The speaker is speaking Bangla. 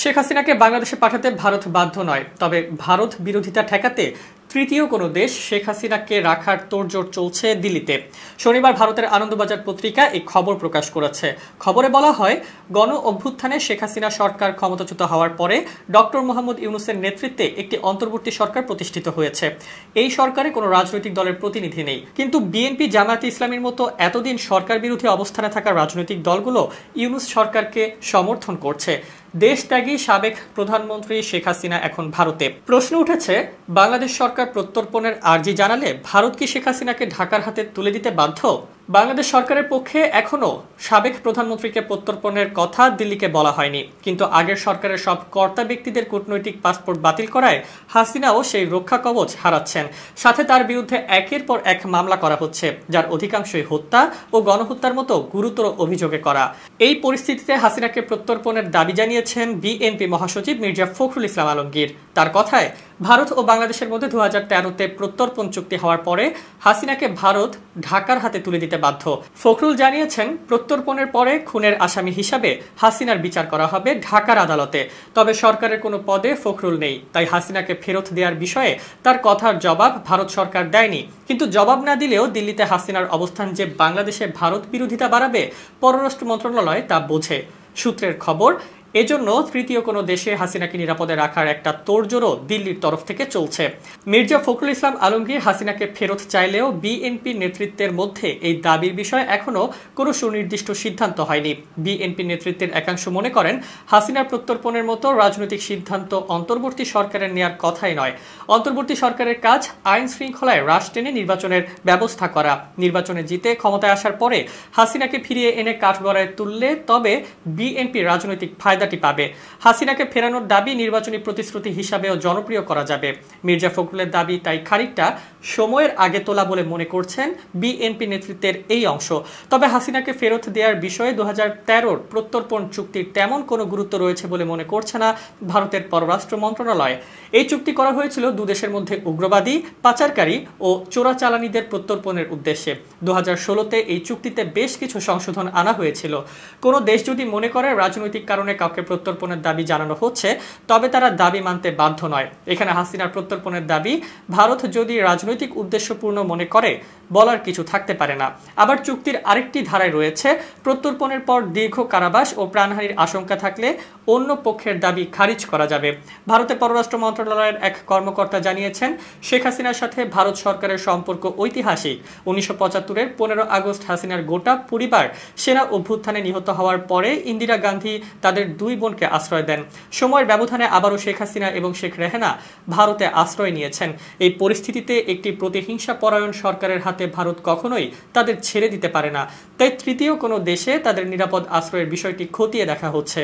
শেখ হাসিনাকে বাংলাদেশে পাঠাতে ভারত বাধ্য নয়, তবে ভারত বিরোধিতা ঠেকাতে তৃতীয় কোনো দেশ শেখ হাসিনাকে রাখার তোড়জোড় চলছে দিল্লিতে। শনিবার ভারতের আনন্দবাজার পত্রিকা এই খবর প্রকাশ করেছে। খবরে বলা হয়, গণ অভ্যুত্থানে শেখ হাসিনা সরকার ক্ষমতাচ্যুত হওয়ার পরে ডক্টর মোহাম্মদ ইউনূসের নেতৃত্বে একটি অন্তর্বর্তী সরকার প্রতিষ্ঠিত হয়েছে। এই সরকারে কোনো রাজনৈতিক দলের প্রতিনিধি নেই, কিন্তু বিএনপি, জামায়াতে ইসলামীর মতো এতদিন সরকার বিরোধী অবস্থানে থাকা রাজনৈতিক দলগুলো ইউনূস সরকারকে সমর্থন করছে। দেশত্যাগী সাবেক প্রধানমন্ত্রী শেখ হাসিনা এখন ভারতে। প্রশ্ন উঠেছে, বাংলাদেশ সরকার প্রত্যর্পণের আর্জি জানালে ভারত কি শেখ হাসিনাকে ঢাকার হাতে তুলে দিতে বাধ্য? বাংলাদেশ সরকারের পক্ষে এখনো সাবেক প্রধানমন্ত্রীকে প্রত্যর্পণের কথা দিল্লিকে বলা হয়নি, কিন্তু আগের সরকারের সব কর্তা ব্যক্তিদের কূটনৈতিক পাসপোর্ট বাতিল করায় হাসিনাও সেই রক্ষা কবচ হারাচ্ছেন। সাথে তার বিরুদ্ধে একের পর এক মামলা করা হচ্ছে, যার অধিকাংশই হত্যা ও গণহত্যার মতো গুরুতর অভিযোগে করা। এই পরিস্থিতিতে হাসিনাকে প্রত্যর্পণের দাবি জানিয়েছেন বিএনপি মহাসচিব মির্জা ফখরুল ইসলাম আলমগীর। তার কথায়, ভারত ও বাংলাদেশের মধ্যে 2013-তে প্রত্যর্পণ চুক্তি হওয়ার পরে হাসিনাকে ভারত ঢাকার হাতে তুলে দিতে বাধ্য। ফখরুল জানিয়েছেন, প্রত্যর্পণের পরে খুনের আসামি হিসাবে হাসিনার বিচার করা হবে ঢাকার আদালতে। তবে সরকারের কোনো পদে ফখরুল নেই, তাই হাসিনাকে ফেরত দেওয়ার বিষয়ে তার কথার জবাব ভারত সরকার দেয়নি। কিন্তু জবাব না দিলেও দিল্লিতে হাসিনার অবস্থান যে বাংলাদেশে ভারত বিরোধিতা বাড়াবে, পররাষ্ট্র মন্ত্রণালয় তা বোঝে। সূত্রের খবর, এজন্য তৃতীয় কোনো দেশে হাসিনাকে নিরাপদে রাখার একটা তোড়জোড়ও দিল্লির তরফ থেকে চলছে। মির্জা ফখরুল ইসলাম আলমগীর হাসিনাকে ফেরত চাইলেও বিএনপি নেতৃত্বের মধ্যে এই দাবির বিষয়ে এখনো কোনো সুনির্দিষ্ট সিদ্ধান্ত হয়নি। বিএনপি নেতৃত্বের একাংশ মনে করেন, হাসিনার প্রত্যর্পণের মতো রাজনৈতিক সিদ্ধান্ত অন্তর্বর্তী সরকারের নেওয়ার কথাই নয়। অন্তর্বর্তী সরকারের কাজ আইন শৃঙ্খলায় রাশ টেনে নির্বাচনের ব্যবস্থা করা। নির্বাচনে জিতে ক্ষমতায় আসার পরে হাসিনাকে ফিরিয়ে এনে কাঠগড়ায় তুললে তবে বিএনপি রাজনৈতিক ফায়দাটি পাবে। হাসিনাকে ফেরানোর দাবি নির্বাচনী প্রতিশ্রুতি হিসাবেও জনপ্রিয় করা যাবে। মির্জা ফখরুলের দাবি তাই খানিকটা সময়ের আগে তোলা বলে মনে করছেন বিএনপি নেতৃত্বের এই অংশ। তবে হাসিনাকে ফেরত দেওয়ার বিষয়ে 2013-র প্রত্যর্পণ চুক্তির তেমন কোনো গুরুত্ব রয়েছে বলে মনে করছে না ভারতের পররাষ্ট্র মন্ত্রণালয়। এই চুক্তি করা হয়েছিল দুদেশের মধ্যে উগ্রবাদী, পাচারকারী ও চোরাচালানিদের প্রত্যর্পণের উদ্দেশ্যে। 2016-তে এই চুক্তিতে বেশ কিছু সংশোধন আনা হয়েছিল। কোনো দেশ যদি মনে করে রাজনৈতিক কারণে কাউকে প্রত্যর্পণের দাবি জানানো হচ্ছে, তবে তারা দাবি মানতে বাধ্য নয়। এখানে হাসিনার প্রত্যর্পণের দাবি ভারত যদি রাজনৈতিক উদ্দেশ্যপূর্ণ মনে করে, বলার কিছু থাকতে পারে না। আবার চুক্তির আরেকটি ধারায় রয়েছে, প্রত্যর্পণের পর দীর্ঘ কারাবাস ও প্রাণহানির আশঙ্কা থাকলে অন্য পক্ষের দাবি খারিজ করা যাবে। ভারতের পররাষ্ট্র মন্ত্রণালয়ের এক কর্মকর্তা জানিয়েছেন, শেখ হাসিনার সাথে ভারত সরকারের সম্পর্ক ঐতিহাসিক। 1975-এর 15 আগস্ট হাসিনার গোটা পরিবার সেনা অভ্যুত্থানে নিহত হওয়ার পরে ইন্দিরা গান্ধী তাদের দুই বোনকে আশ্রয় দেন। সময়ের ব্যবধানে আবারও শেখ হাসিনা এবং শেখ রেহানা ভারতে আশ্রয় নিয়েছেন। এই পরিস্থিতিতে একটি প্রতিহিংসা পরায়ণ সরকারের হাতে ভারত কখনোই তাদের ছেড়ে দিতে পারে না। তাই তৃতীয় কোনো দেশে তাদের নিরাপদ আশ্রয়ের বিষয়টি খতিয়ে দেখা হচ্ছে।